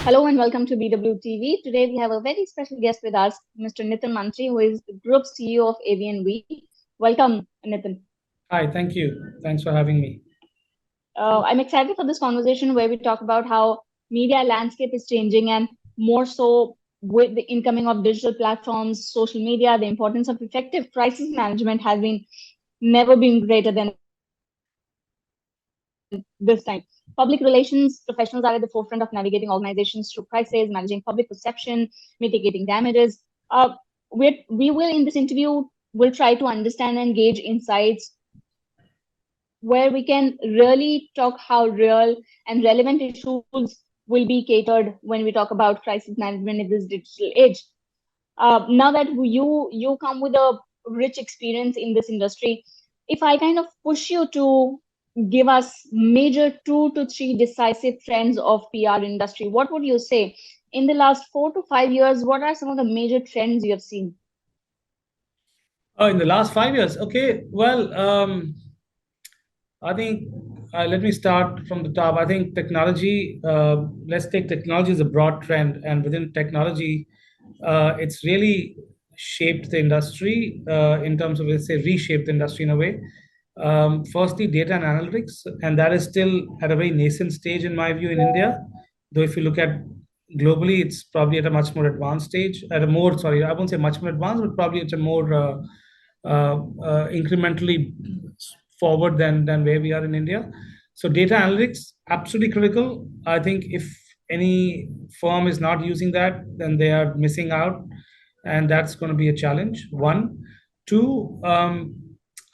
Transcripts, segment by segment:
Hello and welcome to BWTV. Today we have a very special guest with us, Mr. Nitin Mantri, who is the Group CEO of AvianWE. Welcome, Nitin. Hi, thank you. Thanks for having me. I'm excited for this conversation where we talk about how media landscape is changing and more so with the incoming of digital platforms, social media, the importance of effective crisis management has been never been greater than this time. Public relations professionals are at the forefront of navigating organizations through crisis, managing public perception, mitigating damages. We will, in this interview, will try to understand and gauge insights where we can really talk how real and relevant issues will be catered when we talk about crisis management in this digital age. Now that you come with a rich experience in this industry, if I kind of push you to give us major 2 to 3 decisive trends of PR industry, what would you say? In the last 4 to 5 years, what are some of the major trends you have seen? Oh, in the last 5 years. Okay. Well, I think let me start from the top. I think technology, let's take technology as a broad trend. And within technology, it's really shaped the industry in terms of, let's say, reshaped the industry in a way. Firstly, data and analytics, and that is still at a very nascent stage, in my view, in India. Though if you look at globally, it's probably at a much more advanced stage, at a more, sorry, I won't say much more advanced, but probably it's a more incrementally forward than where we are in India. So data analytics, absolutely critical. I think if any firm is not using that, then they are missing out, and that's going to be a challenge. One, two.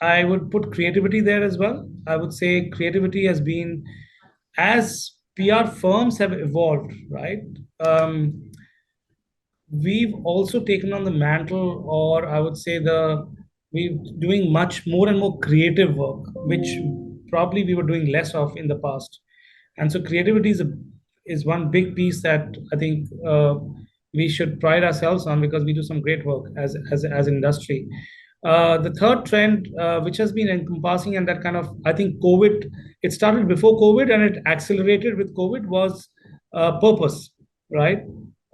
I would put creativity there as well. I would say creativity has been, as PR firms have evolved, right? We've also taken on the mantle, or I would say we're doing much more and more creative work, which probably we were doing less of in the past. And so creativity is one big piece that I think we should pride ourselves on, because we do some great work as an industry. The third trend, which has been encompassing, and that kind of, I think COVID, it started before COVID and it accelerated with COVID, was purpose, right?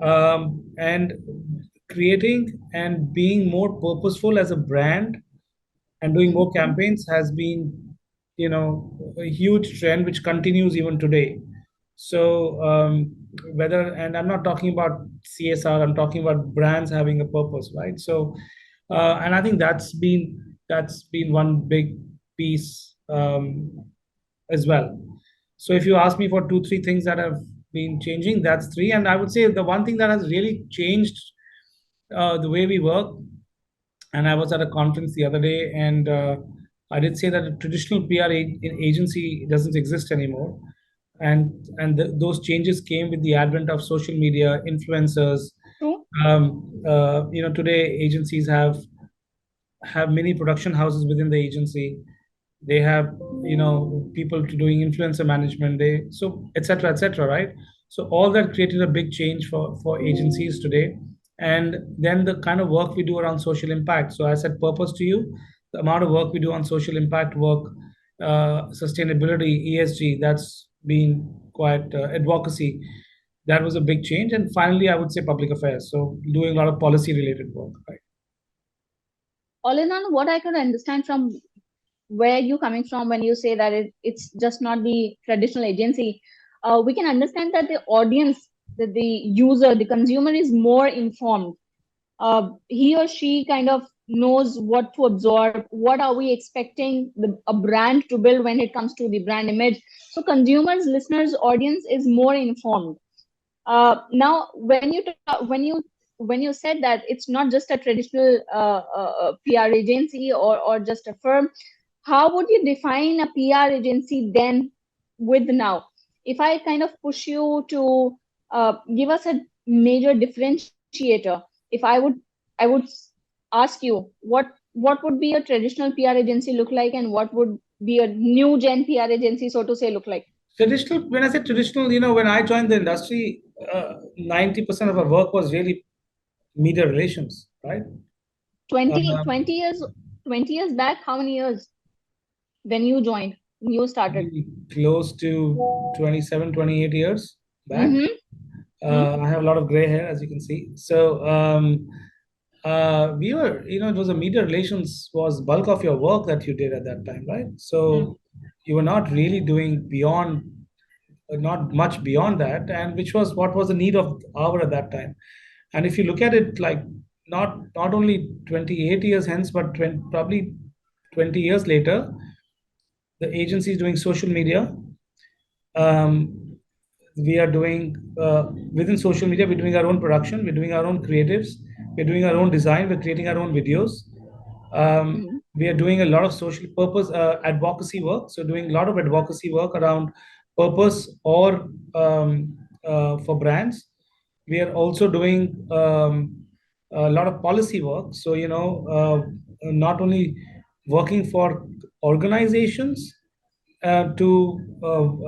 And creating and being more purposeful as a brand and doing more campaigns has been, a huge trend which continues even today. So and I'm not talking about CSR, I'm talking about brands having a purpose, right? So and I think that's been one big piece as well. So if you ask me for 2 3 things that have been changing, that's three. And I would say the one thing that has really changed the way we work, and I was at a conference the other day, and I did say that a traditional agency doesn't exist anymore, and those changes came with the advent of social media, influencers. True. Today agencies have many production houses within the agency. They have people doing influencer management. They so etc., right? So all that created a big change for agencies today. And then the kind of work we do around social impact. So I said purpose to you. The amount of work we do on social impact work, sustainability, ESG, that's been quite advocacy. That was a big change. And finally, I would say public affairs. So doing a lot of policy related work, right? All in all, what I could understand from where you coming from when you say that it's just not the traditional agency, we can understand that the audience, that the user, the consumer is more informed. He or she kind of knows what to absorb, what are we expecting a brand to build when it comes to the brand image. So consumers, listeners, audience is more informed. Now when you said that it's not just a traditional PR agency or just a firm, how would you define a PR agency then with now? If I kind of push you to give us a major differentiator, if I would ask you what would be a traditional PR agency look like, and what would be a new gen PR agency, so to say, look like? Traditional, when I say traditional, when I joined the industry, 90% of our work was really media relations, right? 20, Um, 20 years 20 years back, how many years when you joined? you started? Maybe close to 27, 28 years back. Mm-hmm. I have a lot of gray hair, as you can see. So we were, it was a media relations was bulk of your work that you did at that time, right? Mm-hmm. So you were not really doing beyond, not much beyond that, and which was what was the need of the hour at that time. And if you look at it, like not only 28 years hence, but 20, probably 20 years later, the agency is doing social media. Um, we are doing within social media, we're doing our own production, we're doing our own creatives, we're doing our own design, we're creating our own videos. We are doing a lot of social purpose advocacy work, so doing a lot of advocacy work around purpose or for brands. We are also doing a lot of policy work, so not only working for organizations to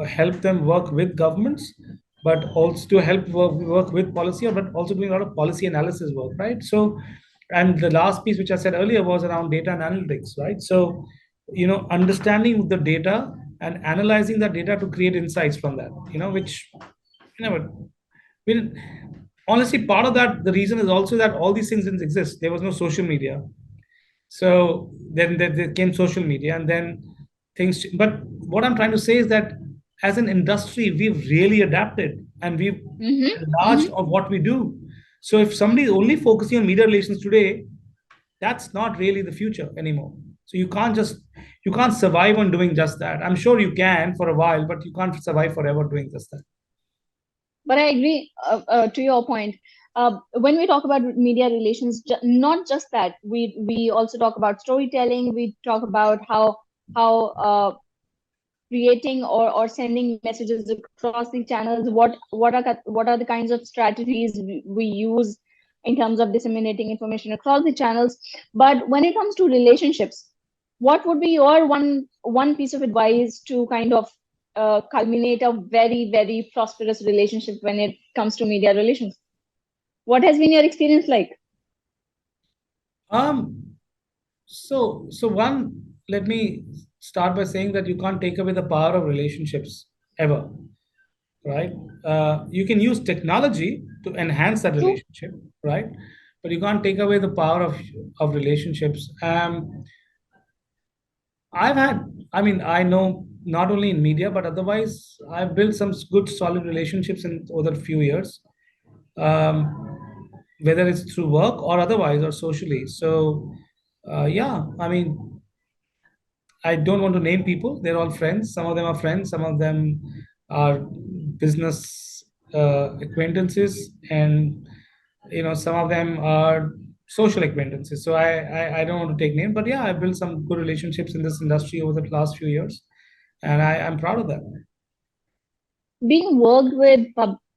help them work with governments, but also to help work with policy, but also doing a lot of policy analysis work, right? So, and the last piece, which I said earlier, was around data and analytics, right? So, understanding the data and analyzing that data to create insights from that, which, we, honestly, part of that, the reason is also that all these things didn't exist. There was no social media. So then there came social media, and then things. But what I'm trying to say is that as an industry, we've really adapted and we've Mm-hmm. enlarged of what we do. So if somebody is only focusing on media relations today, that's not really the future anymore. So you can't survive on doing just that. I'm sure you can for a while, but you can't survive forever doing just that. But I agree to your point. When we talk about media relations, not just that, we also talk about storytelling. We talk about how creating or sending messages across the channels. What are the kinds of strategies we use in terms of disseminating information across the channels. But when it comes to relationships, what would be your one piece of advice to kind of culminate a very prosperous relationship when it comes to media relations? What has been your experience like? Um, so one, let me start by saying that you can't take away the power of relationships ever, right? You can use technology to enhance that True. relationship, right? But you can't take away the power of relationships. I've had, I mean, I know not only in media, but otherwise, I've built some good, solid relationships in over the few years, whether it's through work or otherwise or socially. So, yeah, I mean, I don't want to name people. They're all friends. Some of them are friends. Some of them are business acquaintances, and some of them are social acquaintances. So I don't want to take names, but yeah, I built some good relationships in this industry over the last few years, and I'm proud of that. Being worked with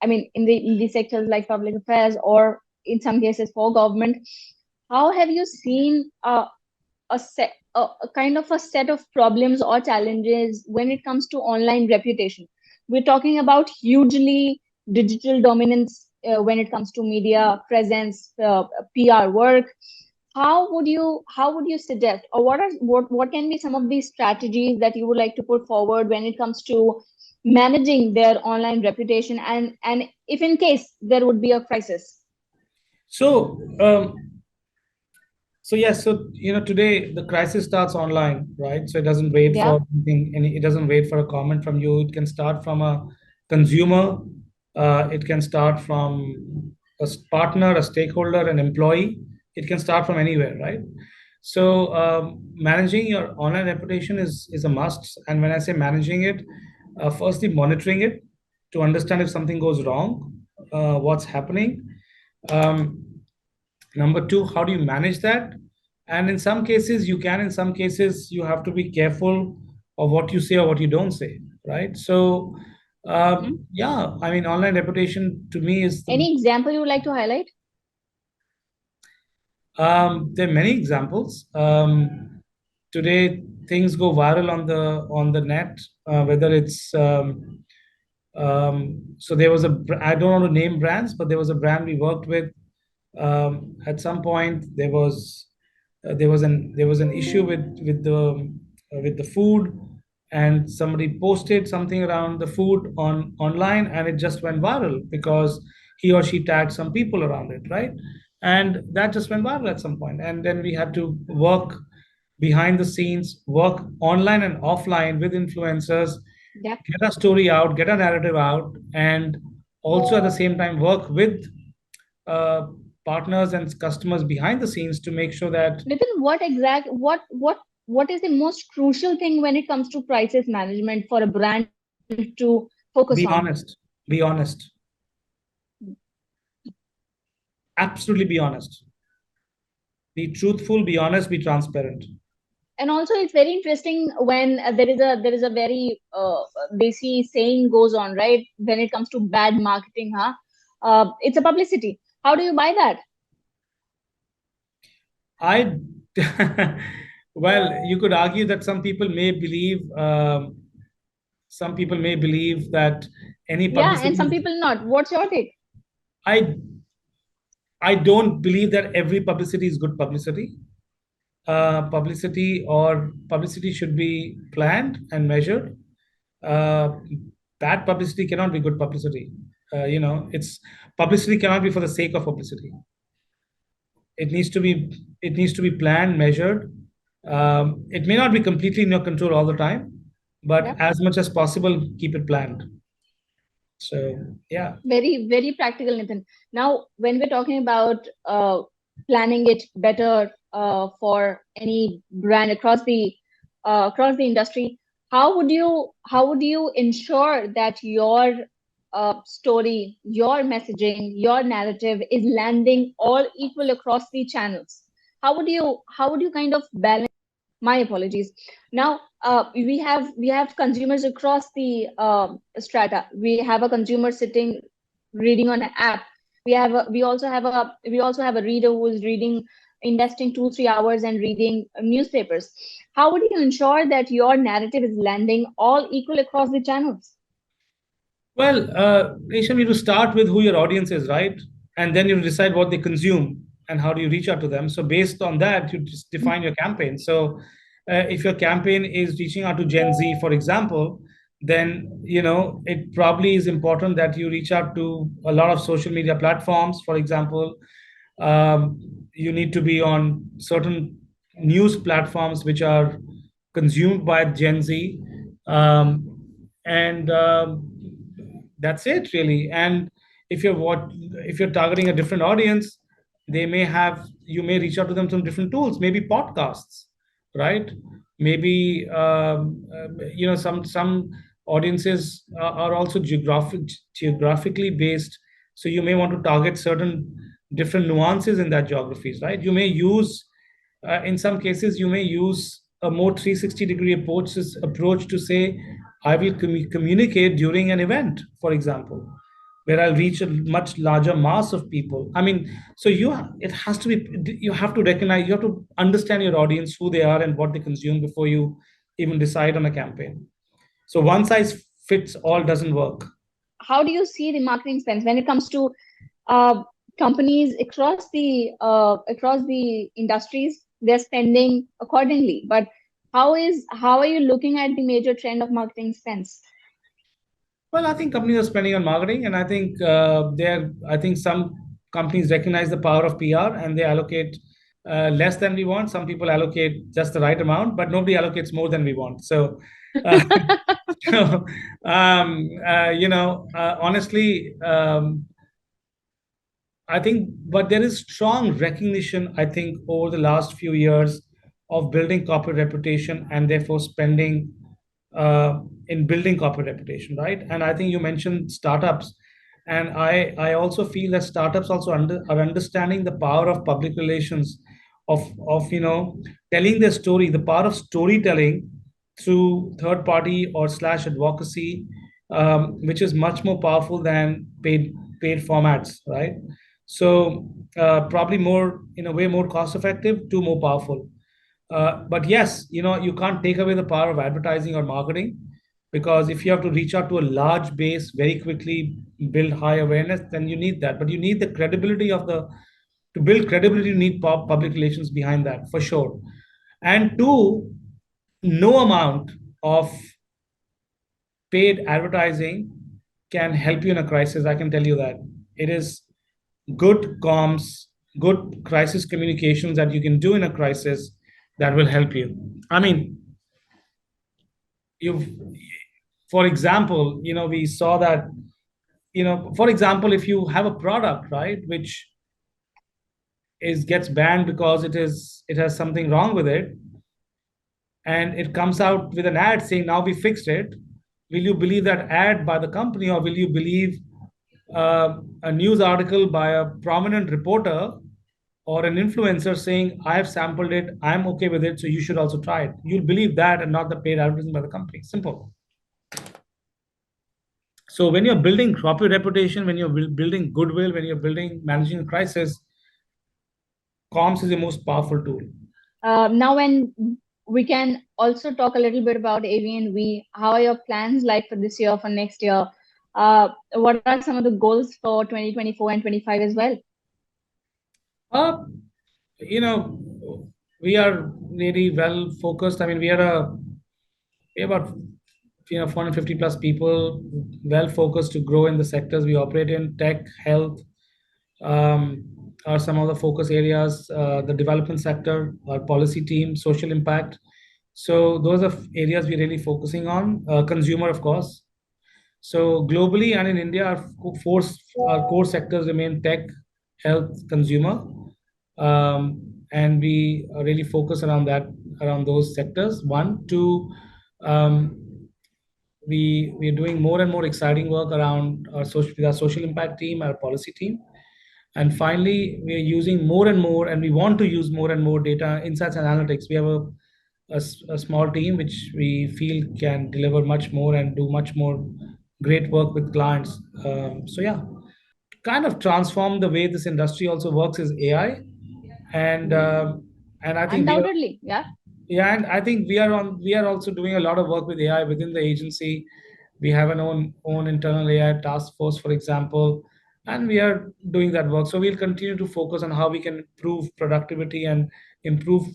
I mean in the sectors like public affairs or in some cases for government, how have you seen a kind of a set of problems or challenges when it comes to online reputation? We're talking about hugely digital dominance when it comes to media presence, PR work. How would you suggest, or what can be some of these strategies that you would like to put forward when it comes to managing their online reputation, and if in case there would be a crisis? So So yes, so today the crisis starts online, right? So it doesn't wait Yeah. for anything, it doesn't wait for a comment from you. It can start from a consumer, it can start from a partner, a stakeholder, an employee. It can start from anywhere, right? So managing your online reputation is a must. And when I say managing it, firstly monitoring it to understand if something goes wrong, what's happening. Um, Number two, how do you manage that? And in some cases you can, in some cases you have to be careful of what you say or what you don't say, right? So Mhm. yeah, I mean, online reputation to me is the Any example you would like to highlight? there are many examples. Today things go viral on the net, whether it's so there was I don't want to name brands, but there was a brand we worked with. At some point, there was an issue with the food. and somebody posted something around the food on online, and it just went viral because he or she tagged some people around it, right? And that just went viral at some point, and then we had to work behind the scenes, work online and offline with influencers, Yep. get a story out, get a narrative out, and also at the same time work with uh, partners and customers behind the scenes to make sure that Nitin, what is the most crucial thing when it comes to crisis management for a brand to focus on? be honest, be honest, absolutely be honest, be truthful, be honest, be transparent. And also, it's very interesting when there is a very desi saying goes on, right? When it comes to bad marketing, huh? It's a publicity. How do you buy that? I, well, you could argue that some people may believe that any Yeah, and publicity some people not. What's your take? I I don't believe that every publicity is good publicity. Publicity should be planned and measured. Uh, Bad publicity cannot be good publicity. It's publicity cannot be for the sake of publicity. It needs to be it needs to be planned, measured. It may not be completely in your control all the time, but Yeah. as much as possible, keep it planned. So yeah. Very, very practical, Nitin. Now, when we're talking about planning it better for any brand across the industry, how would you ensure that your story, your messaging, your narrative is landing all equal across the channels? How would you kind of balance? My apologies. Now we have consumers across the strata. We have a consumer sitting reading on an app. We also have a reader who is reading, investing 2-3 hours and reading newspapers. How would you ensure that your narrative is landing all equal across the channels? Well, Resham, you start with who your audience is, right? And then you decide what they consume and how do you reach out to them. So based on that, you just define your campaign. So if your campaign is reaching out to Gen Z, for example, then it probably is important that you reach out to a lot of social media platforms. For example, you need to be on certain news platforms which are consumed by Gen Z. And That's it really. And if you're targeting a different audience, you may reach out to them through different tools, maybe podcasts, right? Maybe some audiences are also geographically based, so you may want to target certain different nuances in that geographies, right? You may use In some cases you may use a more 360-degree approach to say, I will communicate during an event, for example, where I'll reach a much larger mass of people. I mean, so it has to be, you have to recognize, you have to understand your audience, who they are and what they consume before you even decide on a campaign. So one size fits all doesn't work. How do you see the marketing spends when it comes to uh, companies across the industries? They're spending accordingly, but how are you looking at the major trend of marketing spends? Well, I think companies are spending on marketing, and I think I think some companies recognize the power of PR and they allocate less than we want. Some people allocate just the right amount, but nobody allocates more than we want. So, uh, so honestly, I think, but there is strong recognition, I think, over the last few years of building corporate reputation and therefore spending in building corporate reputation, right? And I think you mentioned startups, and I also feel that startups also are understanding the power of public relations, of telling their story, the power of storytelling through third party or slash advocacy, which is much more powerful than paid formats, right? So probably more, in a way, more cost effective to more powerful. But yes, you can't take away the power of advertising or marketing, because if you have to reach out to a large base very quickly, build high awareness, then you need that. But you need the credibility to build credibility, you need public relations behind that for sure. And two, no amount of paid advertising can help you in a crisis. I can tell you that. It is good comms, good crisis communications that you can do in a crisis that will help you. I mean, you've, for example, we saw that, for example, if you have a product, right, which is gets banned because it has something wrong with it, and it comes out with an ad saying now we fixed it, will you believe that ad by the company, or will you believe a news article by a prominent reporter or an influencer saying I have sampled it, I'm okay with it, so you should also try it? You'll believe that and not the paid advertising by the company. Simple. So when you're building proper reputation, when you're building goodwill, when you're building managing a crisis, comms is the most powerful tool. Now, when we can also talk a little bit about AvianWE, how are your plans like for this year, for next year? What are some of the goals for 2024 and 25 as well? Uh, you know, we are really well focused. I mean, we are about 450 plus people, well focused to grow in the sectors we operate in. Tech, health, are some of the focus areas. The development sector, our policy team, social impact. So those are areas we're really focusing on. Consumer, of course. So globally and in India, our core sectors remain tech, health, consumer, and we really focus around those sectors. One, two, we are doing more and more exciting work around our social impact team, our policy team, and finally, we are using more and more, and we want to use more and more data insights and analytics. We have a small team which we feel can deliver much more and do much more great work with clients. So yeah, kind of transform the way this industry also works is AI, and I think Undoubtedly, yeah. yeah, and I think we are also doing a lot of work with AI within the agency. We have an own internal AI task force, for example, and we are doing that work. So we'll continue to focus on how we can improve productivity and improve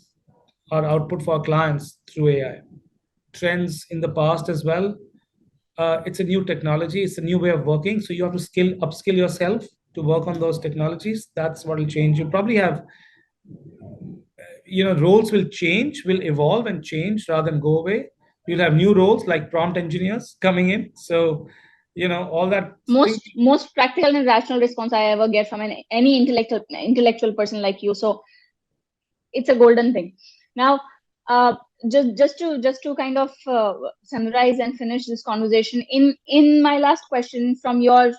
our output for our clients through AI. Trends in the past as well. It's a new technology. It's a new way of working. So you have to upskill yourself to work on those technologies. That's what will change. You probably have, roles will change, will evolve and change rather than go away. You'll have new roles like prompt engineers coming in. So, all that thing. Most practical and rational response I ever get from any intellectual person like you. So it's a golden thing. Now, uh, just to kind of summarize and finish this conversation, in my last question from your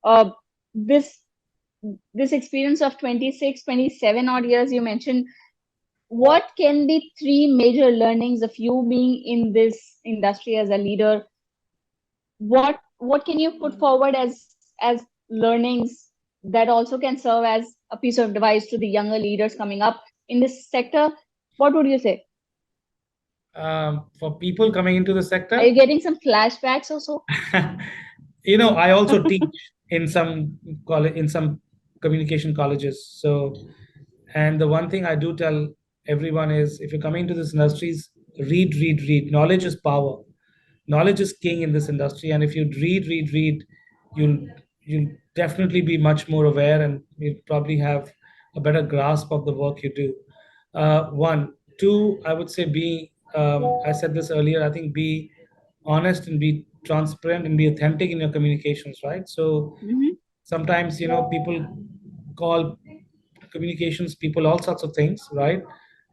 uh, this this experience of 26, 27 odd years you mentioned, what can be three major learnings of you being in this industry as a leader? What can you put forward as learnings that also can serve as a piece of advice to the younger leaders coming up in this sector? What would you say? For people coming into the Are sector. you getting some flashbacks or so? I also teach in some college, in some communication colleges. So, and the one thing I do tell everyone is, if you're coming into this industries, read, read, read. Knowledge is power. Knowledge is king in this industry, and if you read, read, read, you'll you'll definitely be much more aware, and you'll probably have a better grasp of the work you do. One, two, I would say be. I said this earlier. I think be honest and be transparent and be authentic in your communications, right? So Hmm. sometimes people call communications people all sorts of things, right?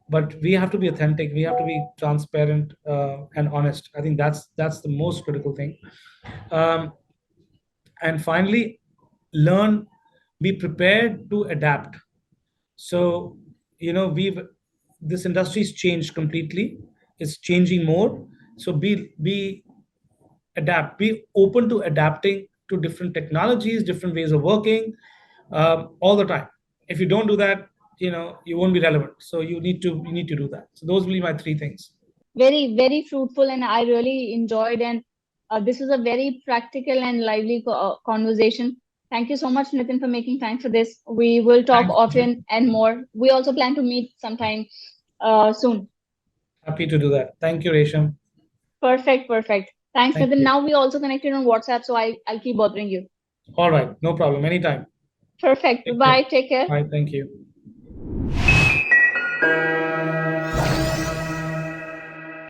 But we have to be authentic, we have to be transparent, and honest. I think that's the most critical thing. um, and finally, learn, be prepared to adapt. So we've this industry's changed completely, it's changing more. So be adapt, be open to adapting to different technologies, different ways of working, all the time. If you don't do that, you won't be relevant. So you need to do that. So those will be my three things. Very, very fruitful, and I really enjoyed. And this was a very practical and lively conversation. Thank you so much, Nitin, for making time for this. We will talk Thanks. often and more. We also plan to meet sometime soon. Happy to do that. Thank you, Resham. Perfect, perfect. Thanks, Thank Nathan. you. Now we also connected on WhatsApp, so I'll keep bothering you. All right, no problem. Anytime. Perfect. Take care. Bye. Take care. Bye. Thank you.